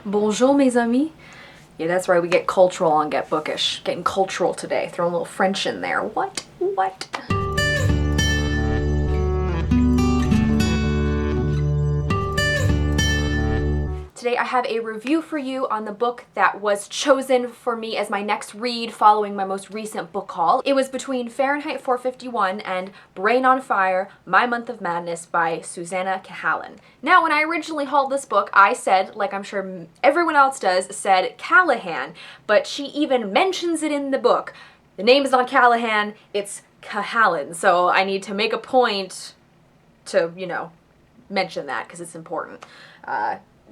Bonjour, mes amis. Yeah, that's right, we get cultural on Get Bookish. Getting cultural today, throwing a little French in there. What? Today I have a review for you on the book that was chosen for me as my next read following my most recent book haul. It was between Fahrenheit 451 and Brain on Fire, My Month of Madness by Susanna Cahalan. Now, when I originally hauled this book, I said, like I'm sure everyone else does, said Callahan, but she even mentions it in the book. The name is not Callahan, it's Cahalan, so I need to make a point to, mention that because it's important.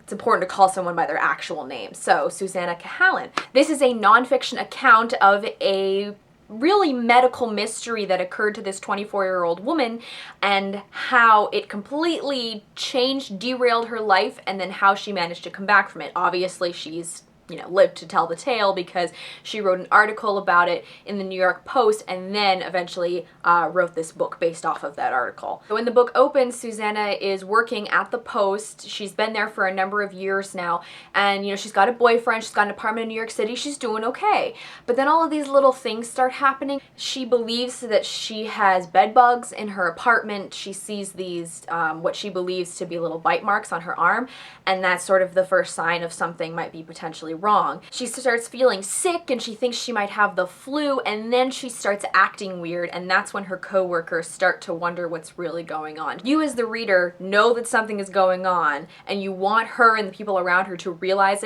It's important to call someone by their actual name. So, Susanna Cahalan. This is a nonfiction account of a really medical mystery that occurred to this 24-year-old woman and how it completely changed, derailed her life, and then how she managed to come back from it. Obviously, she's lived to tell the tale because she wrote an article about it in the New York Post and then eventually wrote this book based off of that article. So when the book opens, Susanna is working at the Post. She's been there for a number of years now, and she's got a boyfriend, she's got an apartment in New York City, she's doing okay. But then all of these little things start happening. She believes that she has bed bugs in her apartment. She sees these, what she believes to be little bite marks on her arm, and that's sort of the first sign of something might be potentially wrong. She starts feeling sick and she thinks she might have the flu, and then she starts acting weird, and that's when her coworkers start to wonder what's really going on. You as the reader know that something is going on, and you want her and the people around her to realize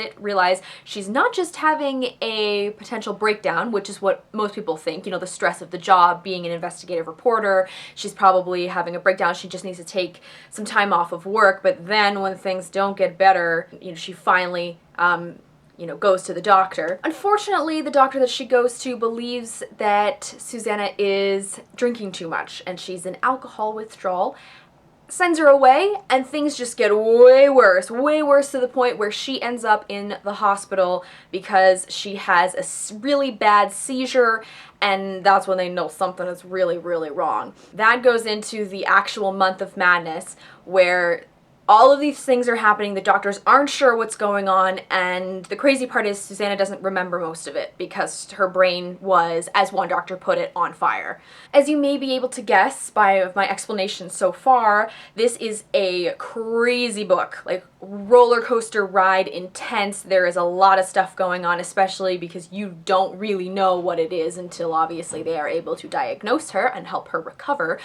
she's not just having a potential breakdown, which is what most people think, the stress of the job, being an investigative reporter. She's probably having a breakdown, she just needs to take some time off of work, but then when things don't get better, she finally goes to the doctor. Unfortunately, the doctor that she goes to believes that Susanna is drinking too much and she's in alcohol withdrawal, sends her away, and things just get way worse to the point where she ends up in the hospital because she has a really bad seizure, and that's when they know something is really, really wrong. That goes into the actual month of madness where all of these things are happening, the doctors aren't sure what's going on, and the crazy part is Susanna doesn't remember most of it because her brain was, as one doctor put it, on fire. As you may be able to guess by my explanation so far, this is a crazy book, like roller coaster ride intense. There is a lot of stuff going on, especially because you don't really know what it is until obviously they are able to diagnose her and help her recover.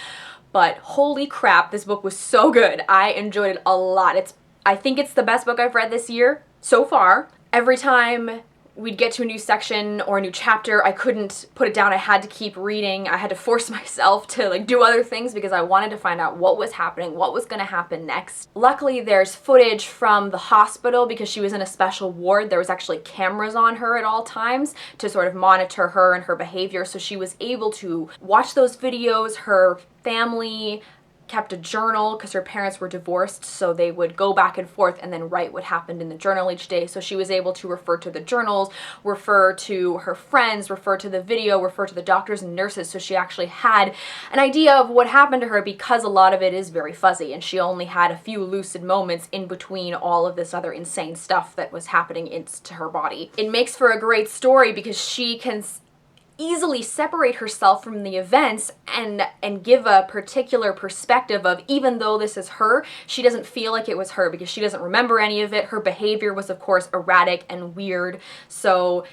But holy crap, this book was so good. I enjoyed it a lot. I think it's the best book I've read this year so far. Every time we'd get to a new section or a new chapter, I couldn't put it down. I had to keep reading. I had to force myself to do other things because I wanted to find out what was happening, what was going to happen next. Luckily, there's footage from the hospital because she was in a special ward. There was actually cameras on her at all times to sort of monitor her and her behavior, so she was able to watch those videos. Her family kept a journal because her parents were divorced, so they would go back and forth and then write what happened in the journal each day. So she was able to refer to the journals, refer to her friends, refer to the video, refer to the doctors and nurses, so she actually had an idea of what happened to her because a lot of it is very fuzzy and she only had a few lucid moments in between all of this other insane stuff that was happening into her body. It makes for a great story because she can easily separate herself from the events and give a particular perspective of, even though this is her, she doesn't feel like it was her because she doesn't remember any of it. Her behavior was, of course, erratic and weird, so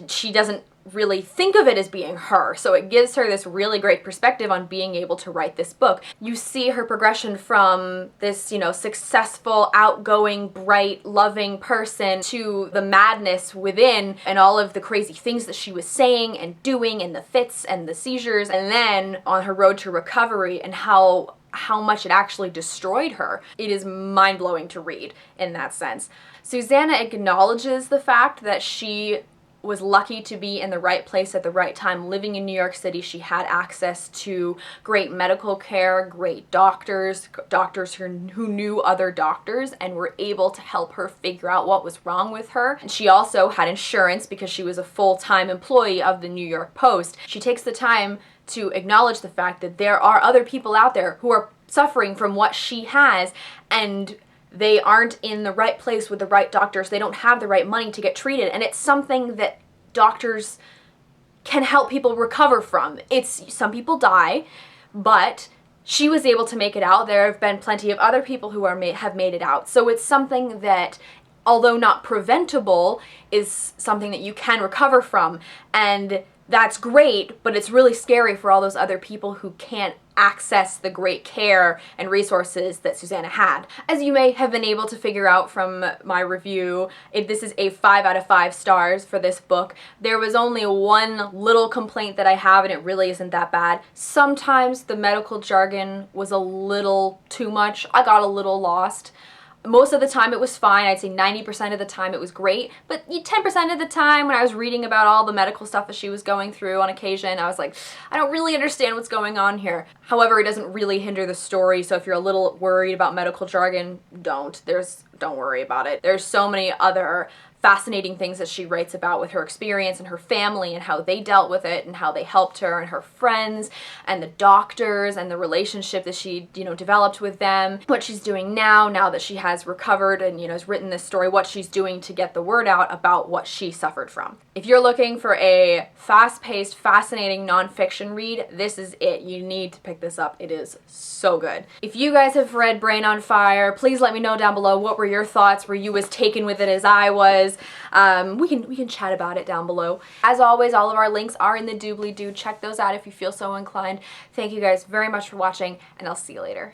she doesn't really think of it as being her. So it gives her this really great perspective on being able to write this book. You see her progression from this, successful, outgoing, bright, loving person to the madness within and all of the crazy things that she was saying and doing and the fits and the seizures, and then on her road to recovery and how much it actually destroyed her. It is mind-blowing to read in that sense. Susanna acknowledges the fact that she was lucky to be in the right place at the right time. Living in New York City, she had access to great medical care, great doctors who knew other doctors and were able to help her figure out what was wrong with her. And she also had insurance because she was a full-time employee of the New York Post. She takes the time to acknowledge the fact that there are other people out there who are suffering from what she has, and they aren't in the right place with the right doctors, they don't have the right money to get treated, and it's something that doctors can help people recover from. Some people die, but she was able to make it out. There have been plenty of other people who have made it out. So it's something that, although not preventable, is something that you can recover from. And that's great, but it's really scary for all those other people who can't access the great care and resources that Susanna had. As you may have been able to figure out from my review, this is a 5 out of 5 stars for this book. There was only one little complaint that I have, and it really isn't that bad. Sometimes the medical jargon was a little too much. I got a little lost. Most of the time it was fine. I'd say 90% of the time it was great, but 10% of the time when I was reading about all the medical stuff that she was going through on occasion, I was like, I don't really understand what's going on here. However, it doesn't really hinder the story, so if you're a little worried about medical jargon, don't worry about it. There's so many other fascinating things that she writes about with her experience and her family and how they dealt with it and how they helped her, and her friends and the doctors and the relationship that she, developed with them, what she's doing now that she has recovered and, has written this story, what she's doing to get the word out about what she suffered from. If you're looking for a fast-paced, fascinating nonfiction read, this is it. You need to pick this up. It is so good. If you guys have read Brain on Fire, please let me know down below, what were your thoughts? Were you as taken with it as I was? We can chat about it down below. As always, all of our links are in the doobly-doo. Check those out if you feel so inclined. Thank you guys very much for watching, and I'll see you later.